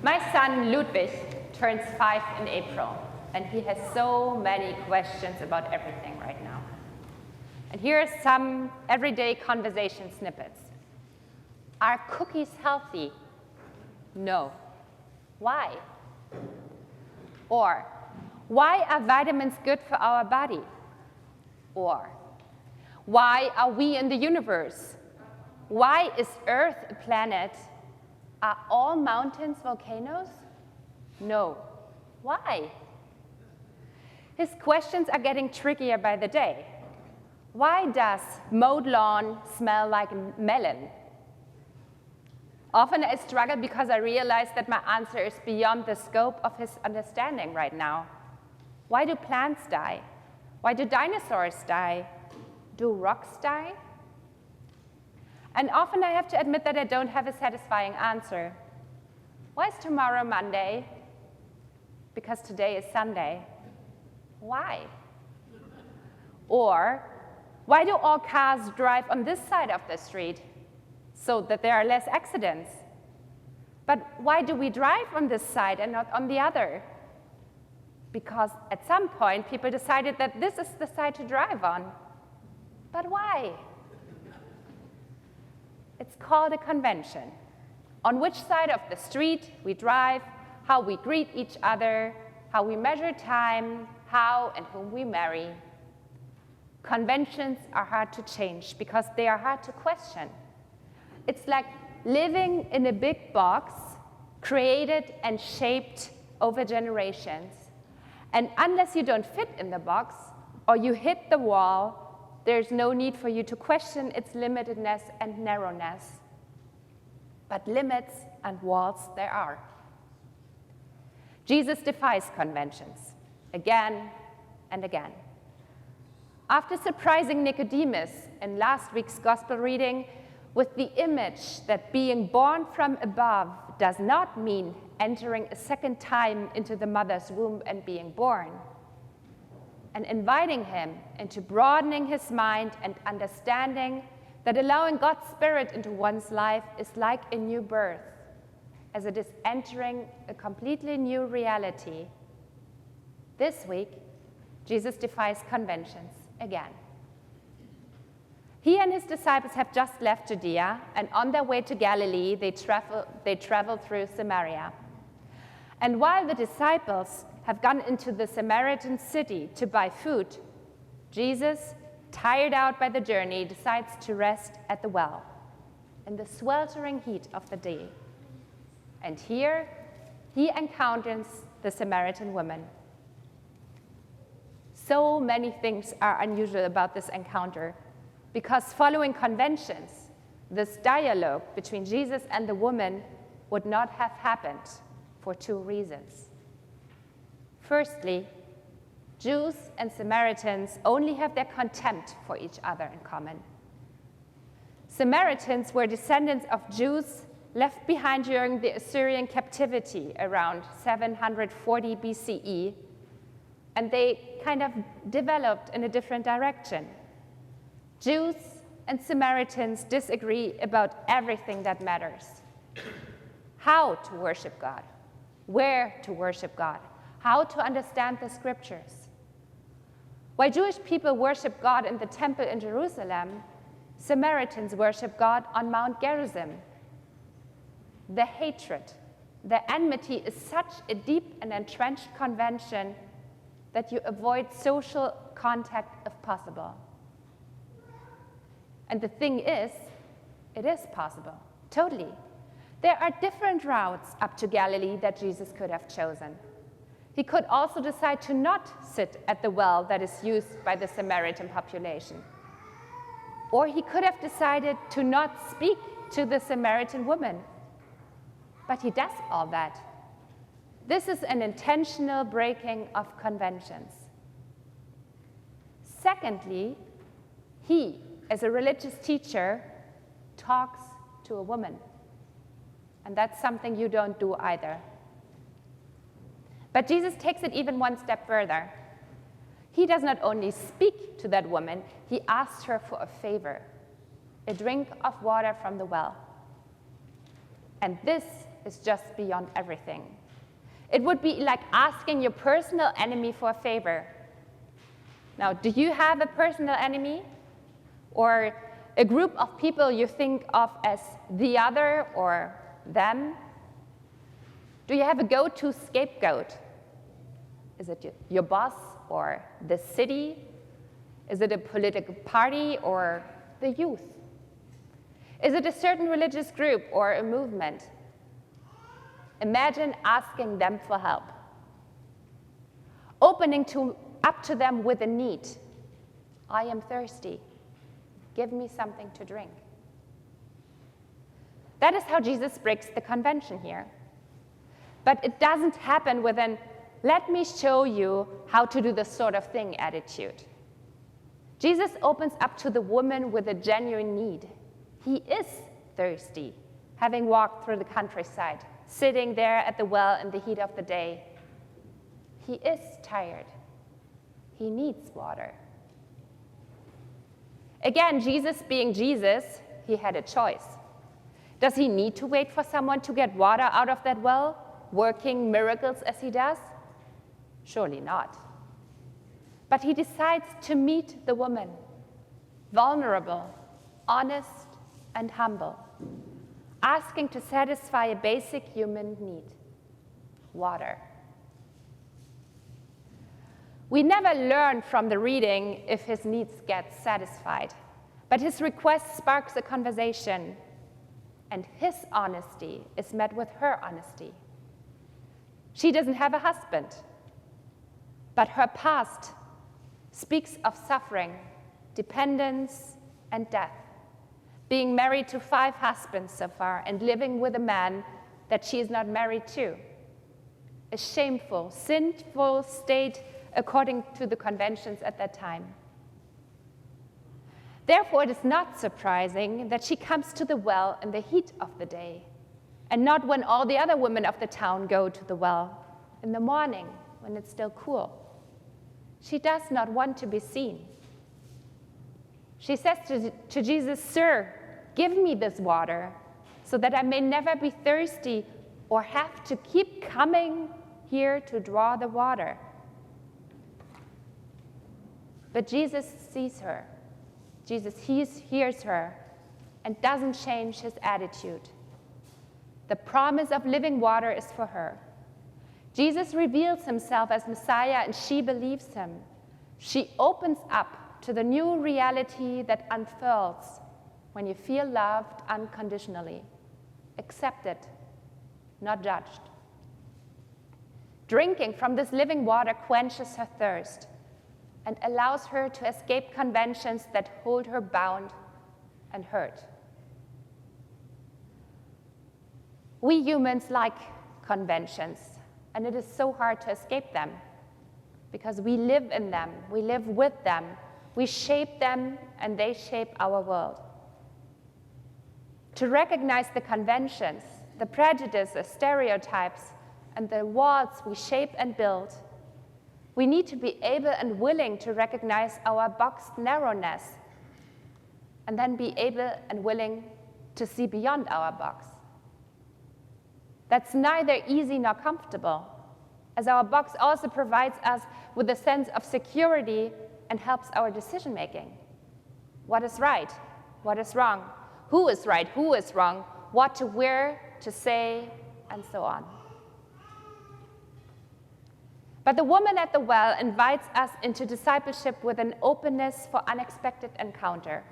My son Ludwig turns 5 in April, and he has so many questions about everything right now. And here are some everyday conversation snippets. Are cookies healthy? No. Why? Or, why are vitamins good for our body? Or, why are we in the universe? Why is Earth a planet? Are all mountains volcanoes? No. Why? His questions are getting trickier by the day. Why does mowed lawn smell like melon? Often I struggle because I realize that my answer is beyond the scope of his understanding right now. Why do plants die? Why do dinosaurs die? Do rocks die? And often I have to admit that I don't have a satisfying answer. Why is tomorrow Monday? Because today is Sunday. Why? Or, why do all cars drive on this side of the street? So that there are less accidents. But why do we drive on this side and not on the other? Because at some point, people decided that this is the side to drive on. But why? It's called a convention. On which side of the street we drive, how we greet each other, how we measure time, how and whom we marry. Conventions are hard to change because they are hard to question. It's like living in a big box, created and shaped over generations. And unless you don't fit in the box, or you hit the wall, there's no need for you to question its limitedness and narrowness. But limits and walls there are. Jesus defies conventions, again and again. After surprising Nicodemus in last week's gospel reading, with the image that being born from above does not mean entering a second time into the mother's womb and being born, and inviting him into broadening his mind and understanding that allowing God's Spirit into one's life is like a new birth, as it is entering a completely new reality. This week, Jesus defies conventions again. He and his disciples have just left Judea, and on their way to Galilee, they travel through Samaria. And while the disciples have gone into the Samaritan city to buy food, Jesus, tired out by the journey, decides to rest at the well in the sweltering heat of the day. And here, he encounters the Samaritan woman. So many things are unusual about this encounter, because following conventions, this dialogue between Jesus and the woman would not have happened for two reasons. Firstly, Jews and Samaritans only have their contempt for each other in common. Samaritans were descendants of Jews left behind during the Assyrian captivity around 740 BCE, and they kind of developed in a different direction. Jews and Samaritans disagree about everything that matters. How to worship God, where to worship God, how to understand the scriptures. While Jewish people worship God in the temple in Jerusalem, Samaritans worship God on Mount Gerizim. The hatred, the enmity is such a deep and entrenched convention that you avoid social contact if possible. And the thing is, it is possible, totally. There are different routes up to Galilee that Jesus could have chosen. He could also decide to not sit at the well that is used by the Samaritan population. Or he could have decided to not speak to the Samaritan woman. But he does all that. This is an intentional breaking of conventions. Secondly, he, as a religious teacher, talks to a woman. And that's something you don't do either. But Jesus takes it even one step further. He does not only speak to that woman, he asks her for a favor, a drink of water from the well. And this is just beyond everything. It would be like asking your personal enemy for a favor. Now, do you have a personal enemy? Or a group of people you think of as the other or them? Do you have a go-to scapegoat? Is it your boss or the city? Is it a political party or the youth? Is it a certain religious group or a movement? Imagine asking them for help. Opening up to them with a need. I am thirsty. Give me something to drink. That is how Jesus breaks the convention here. But it doesn't happen with an, let me show you how to do this sort of thing attitude. Jesus opens up to the woman with a genuine need. He is thirsty, having walked through the countryside, sitting there at the well in the heat of the day. He is tired. He needs water. Again, Jesus being Jesus, he had a choice. Does he need to wait for someone to get water out of that well, working miracles as he does? Surely not. But he decides to meet the woman, vulnerable, honest, and humble, asking to satisfy a basic human need, water. We never learn from the reading if his needs get satisfied, but his request sparks a conversation, and his honesty is met with her honesty. She doesn't have a husband, but her past speaks of suffering, dependence, and death, being married to 5 husbands so far and living with a man that she is not married to. A shameful, sinful state according to the conventions at that time. Therefore, it is not surprising that she comes to the well in the heat of the day, and not when all the other women of the town go to the well, in the morning when it's still cool. She does not want to be seen. She says to Jesus, "Sir, give me this water so that I may never be thirsty or have to keep coming here to draw the water." But Jesus sees her. Jesus hears her and doesn't change his attitude. The promise of living water is for her. Jesus reveals himself as Messiah, and she believes him. She opens up to the new reality that unfurls when you feel loved unconditionally, accepted, not judged. Drinking from this living water quenches her thirst and allows her to escape conventions that hold her bound and hurt. We humans like conventions, and it is so hard to escape them because we live in them, we live with them, we shape them, and they shape our world. To recognize the conventions, the prejudices, stereotypes, and the walls we shape and build, we need to be able and willing to recognize our boxed narrowness, and then be able and willing to see beyond our box. That's neither easy nor comfortable, as our box also provides us with a sense of security and helps our decision-making. What is right? What is wrong? Who is right? Who is wrong? What to wear, to say, and so on. But the woman at the well invites us into discipleship with an openness for unexpected encounter,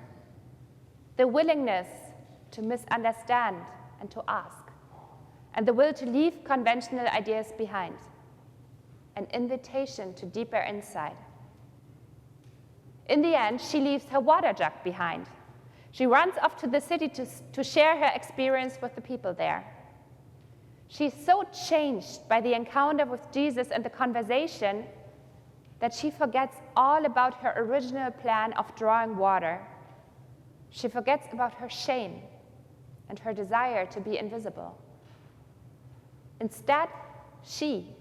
the willingness to misunderstand and to ask, and the will to leave conventional ideas behind, an invitation to deeper insight. In the end, she leaves her water jug behind. She runs off to the city to share her experience with the people there. She's so changed by the encounter with Jesus and the conversation that she forgets all about her original plan of drawing water. She forgets about her shame and her desire to be invisible. Instead, she,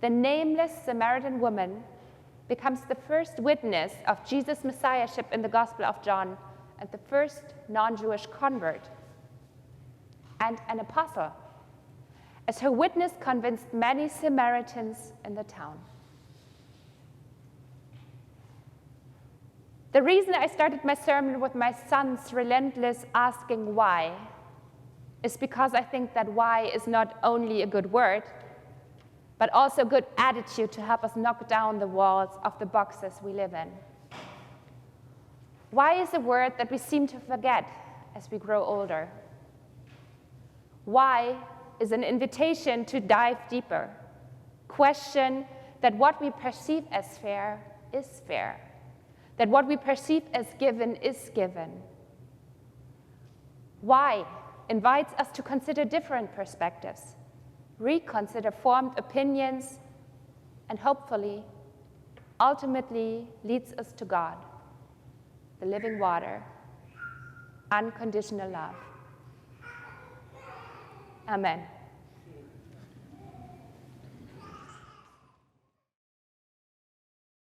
the nameless Samaritan woman, becomes the first witness of Jesus' messiahship in the Gospel of John and the first non-Jewish convert and an apostle as her witness convinced many Samaritans in the town. The reason I started my sermon with my son's relentless asking why is because I think that why is not only a good word, but also a good attitude to help us knock down the walls of the boxes we live in. Why is a word that we seem to forget as we grow older. Why is an invitation to dive deeper, question that what we perceive as fair is fair, that what we perceive as given is given. Why invites us to consider different perspectives, reconsider formed opinions, and hopefully, ultimately leads us to God, the living water, unconditional love. Amen.